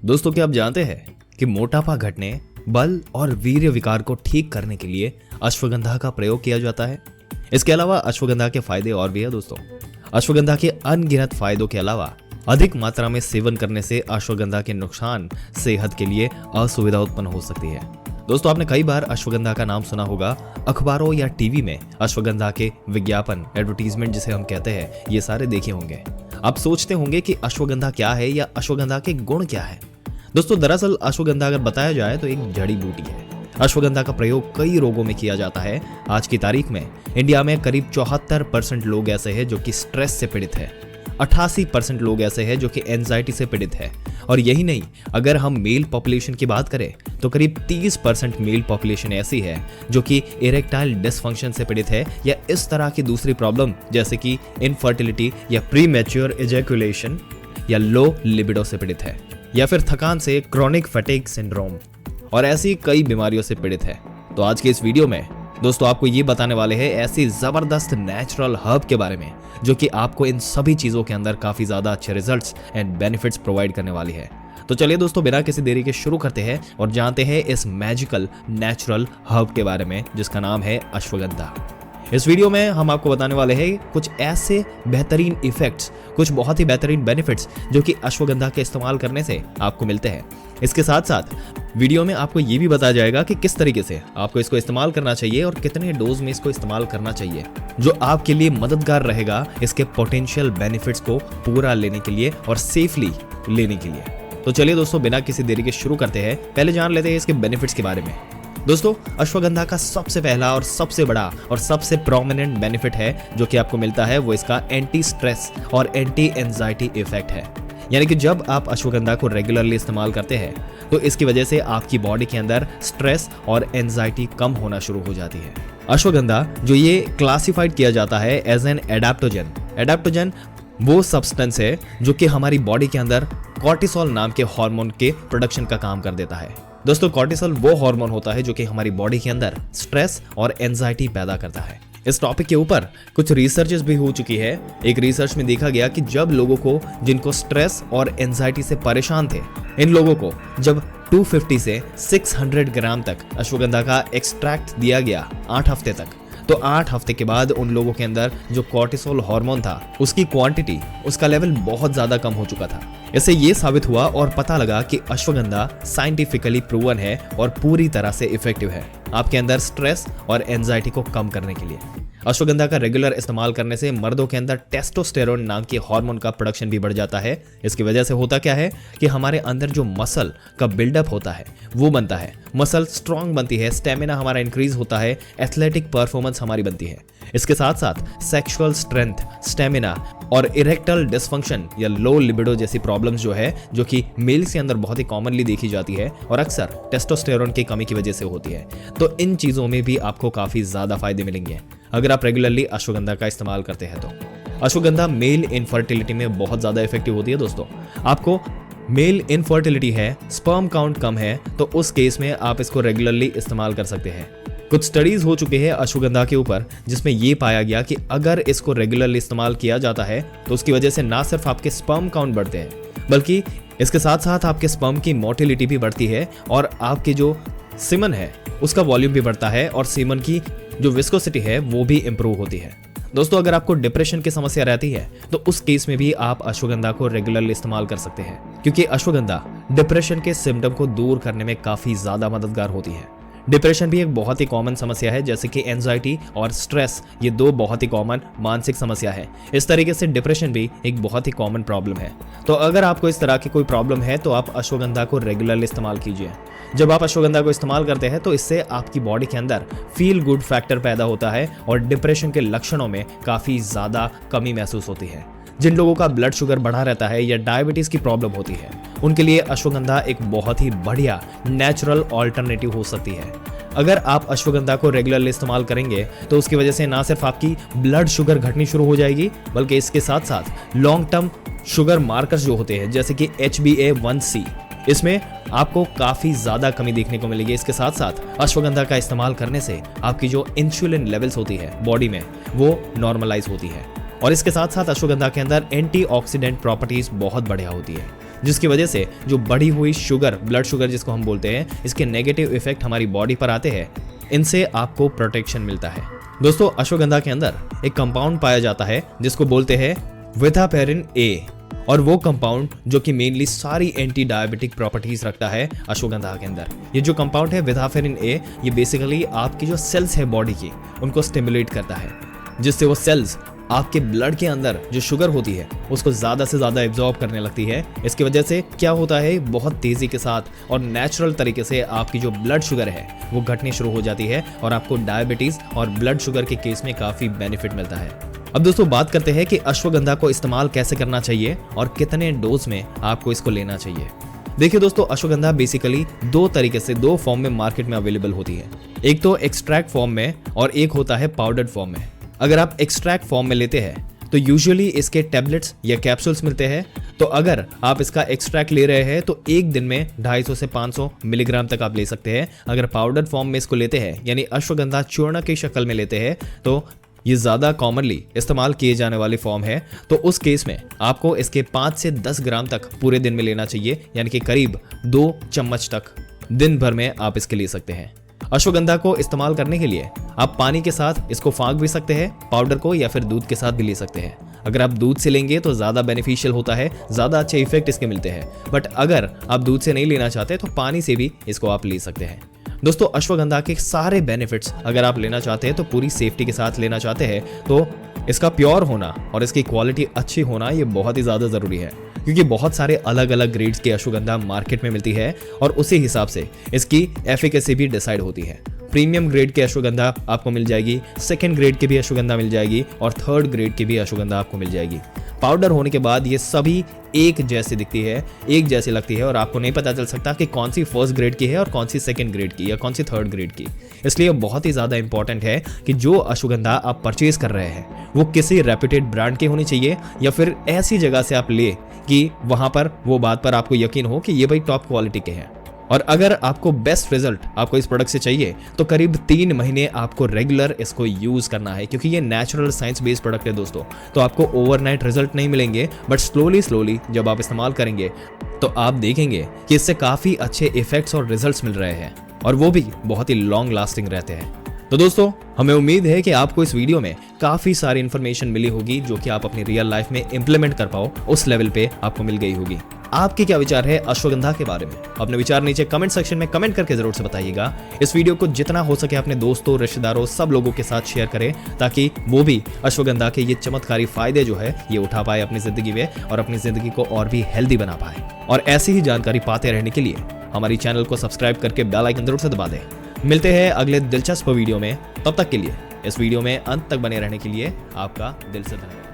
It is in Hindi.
दोस्तों, क्या आप जानते हैं कि मोटापा घटने, बल और वीर्य विकार को ठीक करने के लिए अश्वगंधा का प्रयोग किया जाता है। इसके अलावा अश्वगंधा के फायदे और भी है दोस्तों। अश्वगंधा के अनगिनत फायदों के अलावा अधिक मात्रा में सेवन करने से अश्वगंधा के नुकसान सेहत के लिए असुविधा उत्पन्न हो सकती है। दोस्तों, आपने कई बार अश्वगंधा का नाम सुना होगा। अखबारों या टीवी में अश्वगंधा के विज्ञापन, एडवर्टीजमेंट जिसे हम कहते हैं, ये सारे देखे होंगे। आप सोचते होंगे कि अश्वगंधा क्या है या अश्वगंधा के गुण क्या है। दोस्तों, दरअसल अश्वगंधा अगर बताया जाए तो एक जड़ी बूटी है। अश्वगंधा का प्रयोग कई रोगों में किया जाता है। आज की तारीख में इंडिया में करीब 74% लोग ऐसे हैं जो कि स्ट्रेस से पीड़ित है। 88% लोग ऐसे हैं जो कि एंजाइटी से पीड़ित है। और यही नहीं, अगर हम मेल पॉपुलेशन की बात करें तो करीब 30% मेल पॉपुलेशन ऐसी है जो कि इरेक्टाइल डिसफंक्शन से पीड़ित है या इस तरह की दूसरी प्रॉब्लम जैसे कि इनफर्टिलिटी या प्रीमैच्योर इजैकुलेशन या लो लिबिडो से पीड़ित है, या फिर थकान से क्रोनिक फैटिग सिंड्रोम और ऐसी कई बीमारियों से पीड़ित है। तो आज के इस वीडियो में दोस्तों आपको ये बताने वाले हैं ऐसी जबरदस्त नेचुरल हर्ब के बारे में जो कि आपको इन सभी चीजों के अंदर काफी ज्यादा अच्छे रिजल्ट्स एंड बेनिफिट्स प्रोवाइड करने वाली है। तो चलिए दोस्तों, बिना किसी देरी के शुरू करते हैं और जानते हैं इस मैजिकल नेचुरल हर्ब के बारे में जिसका नाम है अश्वगंधा। इस वीडियो में हम आपको बताने वाले हैं कुछ ऐसे बेहतरीन इफेक्ट्स, कुछ बहुत ही बेहतरीन बेनिफिट्स जो कि अश्वगंधा के इस्तेमाल करने से आपको मिलते हैं। इसके साथ साथ वीडियो में आपको ये भी बताया जाएगा कि किस तरीके से आपको इसको इस्तेमाल करना चाहिए और कितने डोज में इसको इस्तेमाल करना चाहिए, जो आपके लिए मददगार रहेगा इसके पोटेंशियल बेनिफिट्स को पूरा लेने के लिए और सेफली लेने के लिए। तो चलिए दोस्तों, बिना किसी देरी के शुरू करते हैं। पहले जान लेते हैं इसके बेनिफिट्स के बारे में। दोस्तों, अश्वगंधा का सबसे पहला और सबसे बड़ा और सबसे प्रोमिनेंट बेनिफिट है जो कि आपको मिलता है, वो इसका एंटी स्ट्रेस और एंटी एंजाइटी इफेक्ट है। यानी कि जब आप अश्वगंधा को रेगुलरली इस्तेमाल करते हैं तो इसकी वजह से आपकी बॉडी के अंदर स्ट्रेस और एंजाइटी कम होना शुरू हो जाती है। अश्वगंधा जो ये क्लासिफाइड किया जाता है एज एन एडाप्टोजन। एडाप्टोजन वो सब्सटेंस है जो कि हमारी बॉडी के अंदर कॉर्टिसोल नाम के हार्मोन के प्रोडक्शन का काम कर देता है। दोस्तों, कॉर्टिसोल वो हार्मोन होता है जो कि हमारी बॉडी के अंदर स्ट्रेस और एंजाइटी पैदा करता है। इस टॉपिक के ऊपर कुछ रिसर्चेस भी हो चुकी है। एक रिसर्च में देखा गया कि जब लोगों को जिनको स्ट्रेस और एंजाइटी से परेशान थे, इन लोगों को जब 250 से 600 ग्राम तक अश्वगंधा का एक्सट्रैक्ट दिया गया 8 हफ्ते तक, तो 8 हफ्ते के बाद उन लोगों के अंदर जो कॉर्टिसोल हार्मोन था उसकी क्वांटिटी, उसका लेवल बहुत ज्यादा कम हो चुका था। इससे ये साबित हुआ और पता लगा कि अश्वगंधा साइंटिफिकली प्रूवन है और पूरी तरह से इफेक्टिव है आपके अंदर स्ट्रेस और एंजाइटी को कम करने के लिए। अश्वगंधा का रेगुलर इस्तेमाल करने से मर्दों के अंदर टेस्टोस्टेरोन नाम के हार्मोन का प्रोडक्शन भी बढ़ जाता है। इसकी वजह से होता क्या है कि हमारे अंदर जो मसल का बिल्डअप होता है वो बनता है, मसल स्ट्रांग बनती है, स्टेमिना हमारा इंक्रीज होता है, एथलेटिक परफॉर्मेंस हमारी बनती है। इसके साथ साथ सेक्सुअल स्ट्रेंथ, स्टेमिना और इरेक्टाइल डिसफंक्शन या लो लिबिडो जैसी प्रॉब्लम्स जो है, जो कि मेल्स के अंदर बहुत ही कॉमनली देखी जाती है और अक्सर टेस्टोस्टेरोन की कमी की वजह से होती है, तो इन चीजों में भी आपको काफी ज्यादा फायदे मिलेंगे अगर आप रेगुलरली अश्वगंधा का इस्तेमाल करते हैं। तो अश्वगंधा मेल इनफर्टिलिटी में बहुत ज्यादा इफेक्टिव होती है। दोस्तों, आपको मेल इनफर्टिलिटी है, स्पर्म काउंट कम है, तो उस केस में आप इसको रेगुलरली इस्तेमाल कर सकते हैं। कुछ स्टडीज हो चुके हैं अश्वगंधा के ऊपर जिसमें यह पाया गया कि अगर इसको रेगुलरली इस्तेमाल किया जाता है तो उसकी वजह से ना सिर्फ आपके स्पर्म काउंट बढ़ते हैं बल्कि इसके साथ साथ आपके स्पर्म की मोटिलिटी भी बढ़ती है और आपके जो सीमन है उसका वॉल्यूम भी बढ़ता है और सीमन की जो विस्कोसिटी है वो भी इंप्रूव होती है। दोस्तों, अगर आपको डिप्रेशन की समस्या रहती है तो उस केस में भी आप अश्वगंधा को रेगुलरली इस्तेमाल कर सकते हैं, क्योंकि अश्वगंधा डिप्रेशन के सिम्टम को दूर करने में काफी ज्यादा मददगार होती है। डिप्रेशन भी एक बहुत ही कॉमन समस्या है, जैसे कि एंजाइटी और स्ट्रेस, ये दो बहुत ही कॉमन मानसिक समस्या है। इस तरीके से डिप्रेशन भी एक बहुत ही कॉमन प्रॉब्लम है। तो अगर आपको इस तरह की कोई प्रॉब्लम है तो आप अश्वगंधा को रेगुलरली इस्तेमाल कीजिए। जब आप अश्वगंधा को इस्तेमाल करते हैं तो इससे आपकी बॉडी के अंदर फील गुड फैक्टर पैदा होता है और डिप्रेशन के लक्षणों में काफी ज्यादा कमी महसूस होती है। जिन लोगों का ब्लड शुगर बढ़ा रहता है या डायबिटीज की प्रॉब्लम होती है, उनके लिए अश्वगंधा एक बहुत ही बढ़िया नेचुरल ऑल्टरनेटिव हो सकती है। अगर आप अश्वगंधा को रेगुलरली इस्तेमाल करेंगे तो उसकी वजह से ना सिर्फ आपकी ब्लड शुगर घटनी शुरू हो जाएगी बल्कि इसके साथ साथ लॉन्ग टर्म शुगर मार्कर्स जो होते हैं जैसे कि HbA1c, इसमें आपको काफी ज्यादा कमी देखने को मिलेगी। इसके साथ साथ अश्वगंधा का इस्तेमाल करने से आपकी जो इंसुलिन लेवल्स होती है बॉडी में वो नॉर्मलाइज होती है और इसके साथ साथ अश्वगंधा के अंदर एंटीऑक्सीडेंट प्रॉपर्टीज बहुत बढ़िया होती है। जिसकी वजह से जो बढ़ी हुई शुगर, ब्लड शुगर जिसको हम बोलते हैं, इसके नेगेटिव इफेक्ट हमारी बॉडी पर आते हैं, इनसे आपको प्रोटेक्शन मिलता है। दोस्तों, अश्वगंधा के अंदर एक कंपाउंड पाया जाता है जिसको बोलते हैं विथाफेरिन ए, और वो कंपाउंड जो कि मेनली सारी एंटी डायबिटिक प्रॉपर्टीज रखता है अश्वगंधा के अंदर। ये जो कंपाउंड है विथाफेरिन ए, ये बेसिकली आपकी जो सेल्स है बॉडी की, उनको स्टिमुलेट करता है, जिससे वो सेल्स आपके ब्लड के अंदर जो शुगर होती है उसको ज़्यादा से ज़्यादा एब्जॉर्ब करने लगती है। इसकी वजह से क्या होता है, बहुत तेज़ी के साथ और नेचुरल तरीके से आपकी जो ब्लड शुगर है वो घटनी शुरू हो जाती है और आपको डायबिटीज़ और ब्लड शुगर के केस में काफ़ी बेनिफिट मिलता है। अब दोस्तों बात करते हैं कि अश्वगंधा को इस्तेमाल कैसे करना चाहिए और कितने डोज में आपको इसको लेना चाहिए। देखिए दोस्तों, अश्वगंधा बेसिकली दो तरीके से, दो फॉर्म में मार्केट में अवेलेबल होती है। एक तो एक्सट्रैक्ट फॉर्म में और एक होता है पाउडर्ड फॉर्म में। अगर आप एक्सट्रैक्ट फॉर्म में लेते हैं तो यूजुअली इसके टैबलेट्स या कैप्सूल्स मिलते हैं। तो अगर आप इसका एक्सट्रैक्ट ले रहे हैं तो एक दिन में 250 से 500 मिलीग्राम तक आप ले सकते हैं। अगर पाउडर फॉर्म में इसको लेते हैं, यानी अश्वगंधा चूर्ण की शक्ल में लेते हैं, तो ये ज़्यादा कॉमनली इस्तेमाल किए जाने वाली फॉर्म है। तो उस केस में आपको इसके 5 से 10 ग्राम तक पूरे दिन में लेना चाहिए, यानी कि करीब 2 चम्मच तक दिन भर में आप इसके ले सकते हैं। अश्वगंधा को इस्तेमाल करने के लिए आप पानी के साथ इसको फाँक भी सकते हैं, पाउडर को, या फिर दूध के साथ भी ले सकते हैं। अगर आप दूध से लेंगे तो ज़्यादा बेनिफिशियल होता है, ज़्यादा अच्छे इफेक्ट इसके मिलते हैं। बट अगर आप दूध से नहीं लेना चाहते तो पानी से भी इसको आप ले सकते हैं। दोस्तों, अश्वगंधा के सारे बेनिफिट्स अगर आप लेना चाहते हैं तो पूरी सेफ्टी के साथ लेना चाहते हैं, तो इसका प्योर होना और इसकी क्वालिटी अच्छी होना ये बहुत ही ज़्यादा ज़रूरी है, क्योंकि बहुत सारे अलग अलग ग्रेड्स की अश्वगंधा मार्केट में मिलती है और उसी हिसाब से इसकी एफिकेसी भी डिसाइड होती है। प्रीमियम ग्रेड के अश्वगंधा आपको मिल जाएगी, सेकंड ग्रेड की भी अश्वगंधा मिल जाएगी और थर्ड ग्रेड की भी अश्वगंधा आपको मिल जाएगी। पाउडर होने के बाद ये सभी एक जैसी दिखती है, एक जैसी लगती है, और आपको नहीं पता चल सकता कि कौन सी फर्स्ट ग्रेड की है और कौन सी सेकंड ग्रेड की या कौन सी थर्ड ग्रेड की। इसलिए बहुत ही ज़्यादा इंपॉर्टेंट है कि जो अश्वगंधा आप परचेज कर रहे हैं वो किसी रेप्यूटेड ब्रांड की होनी चाहिए, या फिर ऐसी जगह से आप ले कि वहाँ पर वो बात पर आपको यकीन हो कि ये भाई टॉप क्वालिटी के हैं। और अगर आपको बेस्ट रिजल्ट आपको इस प्रोडक्ट से चाहिए तो करीब 3 महीने आपको रेगुलर इसको यूज करना है, क्योंकि ये नेचुरल साइंस बेस्ड प्रोडक्ट है दोस्तों। तो आपको ओवरनाइट रिजल्ट नहीं मिलेंगे, बट स्लोली जब आप इस्तेमाल करेंगे तो आप देखेंगे कि इससे काफी अच्छे इफेक्ट्स और रिजल्ट्स मिल रहे हैं, और वो भी बहुत ही लॉन्ग लास्टिंग रहते हैं। तो दोस्तों, हमें उम्मीद है कि आपको इस वीडियो में काफी सारी इन्फॉर्मेशन मिली होगी जो कि आप अपनी रियल लाइफ में इंप्लीमेंट कर पाओ, उस लेवल पे आपको मिल गई होगी। आपके क्या विचार है अश्वगंधा के बारे में? अपने विचार नीचे कमेंट सेक्शन में कमेंट करके जरूर से बताइएगा। इस वीडियो को जितना हो सके अपने दोस्तों, रिश्तेदारों, सब लोगों के साथ शेयर करें, ताकि वो भी अश्वगंधा के ये चमत्कारी फायदे जो है ये उठा पाए अपनी जिंदगी में और अपनी जिंदगी को और भी हेल्दी बना पाए। और ऐसी ही जानकारी पाते रहने के लिए हमारी चैनल को सब्सक्राइब करके बेल आइकन जरूर से दबा दें। मिलते हैं अगले दिलचस्प वीडियो में, तब तक के लिए इस वीडियो में अंत तक बने रहने के लिए आपका दिल से धन्यवाद।